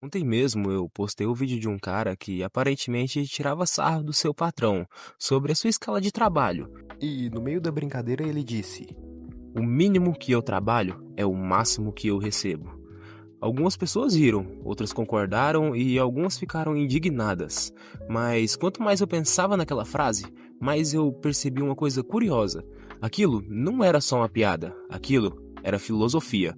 Ontem mesmo eu postei o vídeo de um cara que aparentemente tirava sarro do seu patrão sobre a sua escala de trabalho. E, no meio da brincadeira, ele disse: O mínimo que eu trabalho é o máximo que eu recebo. Algumas pessoas riram, outras concordaram e algumas ficaram indignadas. Mas quanto mais eu pensava naquela frase, mais eu percebi uma coisa curiosa. Aquilo não era só uma piada, aquilo era filosofia.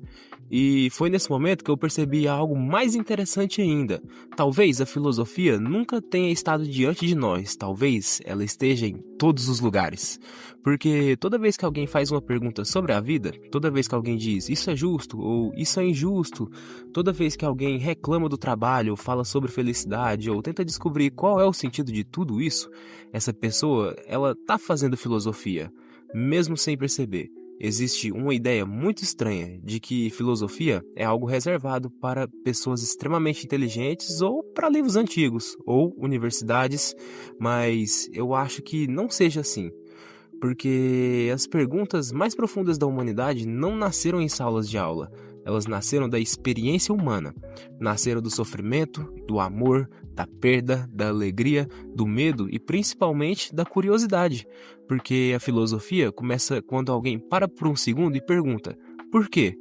E foi nesse momento que eu percebi algo mais interessante ainda. Talvez a filosofia nunca tenha estado diante de nós, talvez ela esteja em todos os lugares. Porque toda vez que alguém faz uma pergunta sobre a vida, toda vez que alguém diz isso é justo ou isso é injusto, toda vez que alguém reclama do trabalho, ou fala sobre felicidade, ou tenta descobrir qual é o sentido de tudo isso, essa pessoa, ela tá fazendo filosofia, mesmo sem perceber. Existe uma ideia muito estranha de que filosofia é algo reservado para pessoas extremamente inteligentes ou para livros antigos ou universidades, mas eu acho que não seja assim. Porque as perguntas mais profundas da humanidade não nasceram em salas de aula. Elas nasceram da experiência humana. Nasceram do sofrimento, do amor, da perda, da alegria, do medo e principalmente da curiosidade. Porque a filosofia começa quando alguém para por um segundo e pergunta: por quê?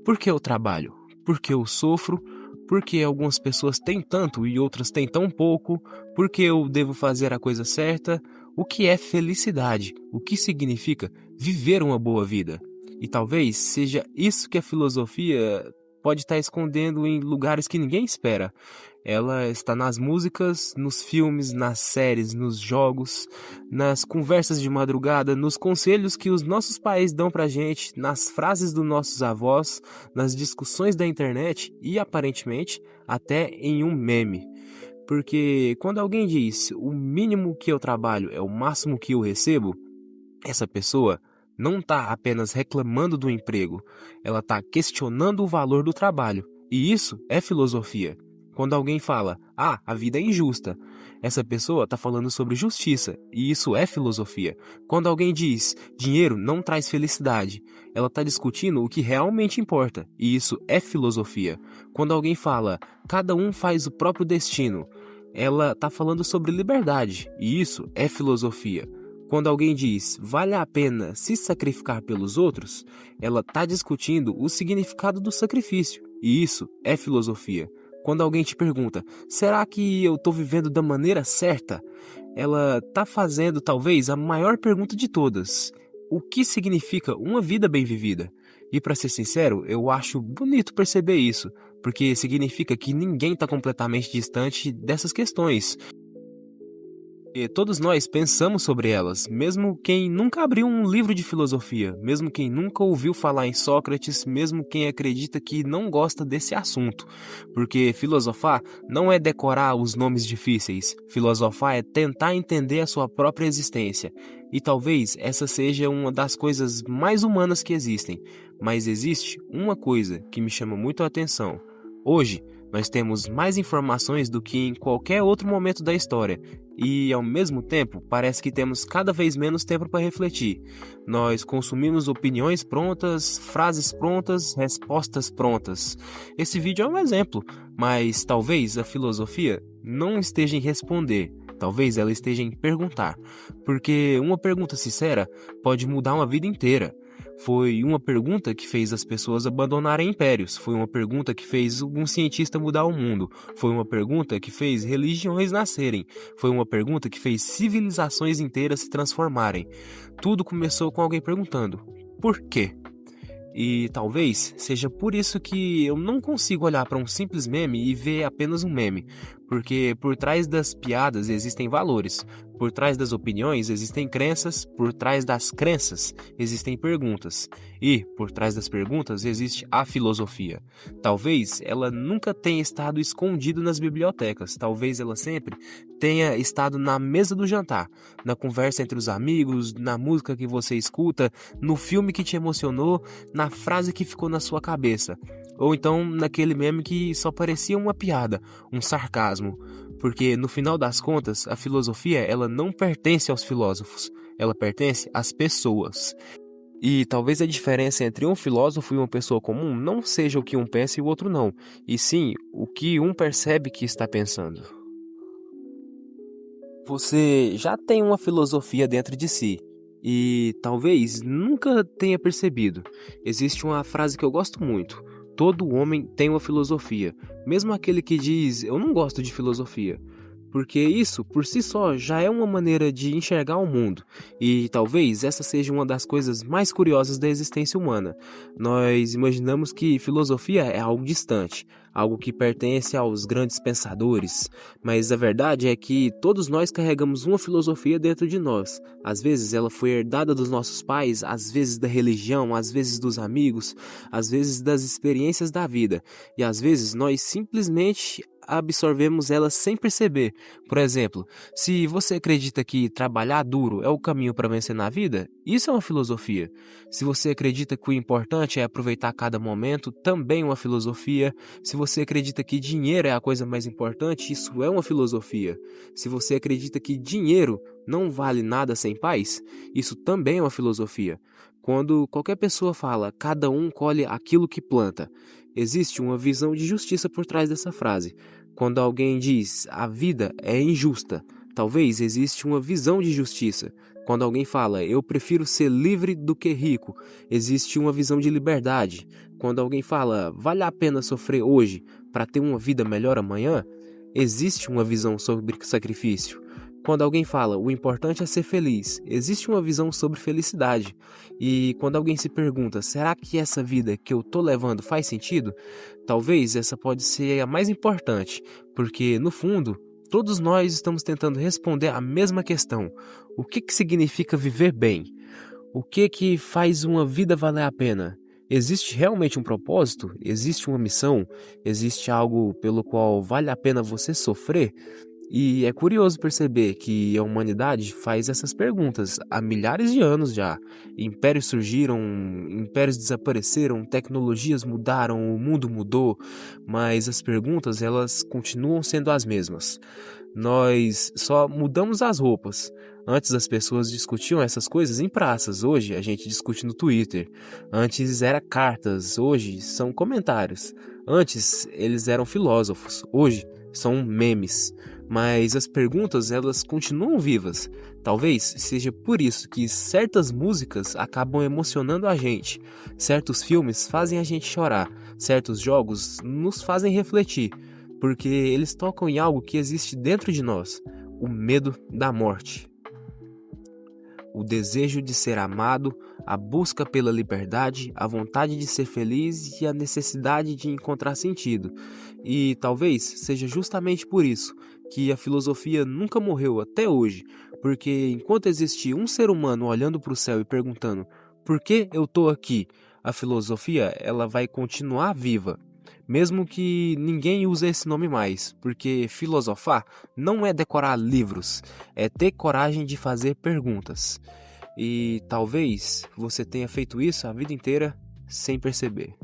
Por que eu trabalho? Por que eu sofro? Por que algumas pessoas têm tanto e outras têm tão pouco? Por que eu devo fazer a coisa certa? O que é felicidade? O que significa viver uma boa vida? E talvez seja isso que a filosofia pode estar escondendo em lugares que ninguém espera. Ela está nas músicas, nos filmes, nas séries, nos jogos, nas conversas de madrugada, nos conselhos que os nossos pais dão pra gente, nas frases dos nossos avós, nas discussões da internet e, aparentemente, até em um meme. Porque quando alguém diz o mínimo que eu trabalho é o máximo que eu recebo, essa pessoa não está apenas reclamando do emprego, ela está questionando o valor do trabalho. E isso é filosofia. Quando alguém fala, a vida é injusta, essa pessoa está falando sobre justiça, e isso é filosofia. Quando alguém diz, dinheiro não traz felicidade, ela está discutindo o que realmente importa, e isso é filosofia. Quando alguém fala, cada um faz o próprio destino, ela está falando sobre liberdade, e isso é filosofia. Quando alguém diz vale a pena se sacrificar pelos outros, ela está discutindo o significado do sacrifício, e isso é filosofia. Quando alguém te pergunta, será que eu estou vivendo da maneira certa? Ela está fazendo talvez a maior pergunta de todas. O que significa uma vida bem vivida? E para ser sincero, eu acho bonito perceber isso, porque significa que ninguém está completamente distante dessas questões. E todos nós pensamos sobre elas, mesmo quem nunca abriu um livro de filosofia, mesmo quem nunca ouviu falar em Sócrates, mesmo quem acredita que não gosta desse assunto. Porque filosofar não é decorar os nomes difíceis, filosofar é tentar entender a sua própria existência. E talvez essa seja uma das coisas mais humanas que existem. Mas existe uma coisa que me chama muito a atenção. Hoje, nós temos mais informações do que em qualquer outro momento da história. E, ao mesmo tempo, parece que temos cada vez menos tempo para refletir. Nós consumimos opiniões prontas, frases prontas, respostas prontas. Esse vídeo é um exemplo, mas talvez a filosofia não esteja em responder. Talvez ela esteja em perguntar. Porque uma pergunta sincera pode mudar uma vida inteira. Foi uma pergunta que fez as pessoas abandonarem impérios. Foi uma pergunta que fez um cientista mudar o mundo. Foi uma pergunta que fez religiões nascerem. Foi uma pergunta que fez civilizações inteiras se transformarem. Tudo começou com alguém perguntando: por quê? E talvez seja por isso que eu não consigo olhar para um simples meme e ver apenas um meme, porque por trás das piadas existem valores, por trás das opiniões existem crenças, por trás das crenças existem perguntas, e por trás das perguntas existe a filosofia. Talvez ela nunca tenha estado escondida nas bibliotecas, talvez ela sempre tenha estado na mesa do jantar, na conversa entre os amigos, na música que você escuta, no filme que te emocionou, na frase que ficou na sua cabeça, ou então naquele meme que só parecia uma piada, um sarcasmo, porque no final das contas a filosofia ela não pertence aos filósofos, ela pertence às pessoas. E talvez a diferença entre um filósofo e uma pessoa comum não seja o que um pensa e o outro não, e sim o que um percebe que está pensando. Você já tem uma filosofia dentro de si e talvez nunca tenha percebido. Existe uma frase que eu gosto muito: todo homem tem uma filosofia, mesmo aquele que diz eu não gosto de filosofia. Porque isso, por si só, já é uma maneira de enxergar o mundo. E talvez essa seja uma das coisas mais curiosas da existência humana. Nós imaginamos que filosofia é algo distante, algo que pertence aos grandes pensadores. Mas a verdade é que todos nós carregamos uma filosofia dentro de nós. Às vezes ela foi herdada dos nossos pais, às vezes da religião, às vezes dos amigos, às vezes das experiências da vida. E às vezes nós simplesmente absorvemos ela sem perceber. Por exemplo, se você acredita que trabalhar duro é o caminho para vencer na vida, isso é uma filosofia. Se você acredita que o importante é aproveitar cada momento, também é uma filosofia. Se você acredita que dinheiro é a coisa mais importante, isso é uma filosofia. Se você acredita que dinheiro não vale nada sem paz, isso também é uma filosofia. Quando qualquer pessoa fala, cada um colhe aquilo que planta, existe uma visão de justiça por trás dessa frase. Quando alguém diz a vida é injusta, talvez existe uma visão de justiça. Quando alguém fala eu prefiro ser livre do que rico, existe uma visão de liberdade. Quando alguém fala vale a pena sofrer hoje para ter uma vida melhor amanhã, existe uma visão sobre sacrifício. Quando alguém fala o importante é ser feliz, existe uma visão sobre felicidade. E quando alguém se pergunta será que essa vida que eu tô levando faz sentido? Talvez essa pode ser a mais importante, porque no fundo todos nós estamos tentando responder a mesma questão: o que significa viver bem? O que faz uma vida valer a pena? Existe realmente um propósito? Existe uma missão? Existe algo pelo qual vale a pena você sofrer? E é curioso perceber que a humanidade faz essas perguntas há milhares de anos já. Impérios surgiram, impérios desapareceram, tecnologias mudaram, o mundo mudou, mas as perguntas elas continuam sendo as mesmas. Nós só mudamos as roupas. Antes as pessoas discutiam essas coisas em praças, hoje a gente discute no Twitter. Antes era cartas, hoje são comentários. Antes eles eram filósofos, hoje são memes. Mas as perguntas elas continuam vivas. Talvez seja por isso que certas músicas acabam emocionando a gente. Certos filmes fazem a gente chorar. Certos jogos nos fazem refletir. Porque eles tocam em algo que existe dentro de nós: o medo da morte. O desejo de ser amado, a busca pela liberdade, a vontade de ser feliz e a necessidade de encontrar sentido. E talvez seja justamente por isso que a filosofia nunca morreu até hoje, porque enquanto existir um ser humano olhando para o céu e perguntando por que eu estou aqui, a filosofia ela vai continuar viva. Mesmo que ninguém use esse nome mais, porque filosofar não é decorar livros, é ter coragem de fazer perguntas. E talvez você tenha feito isso a vida inteira sem perceber.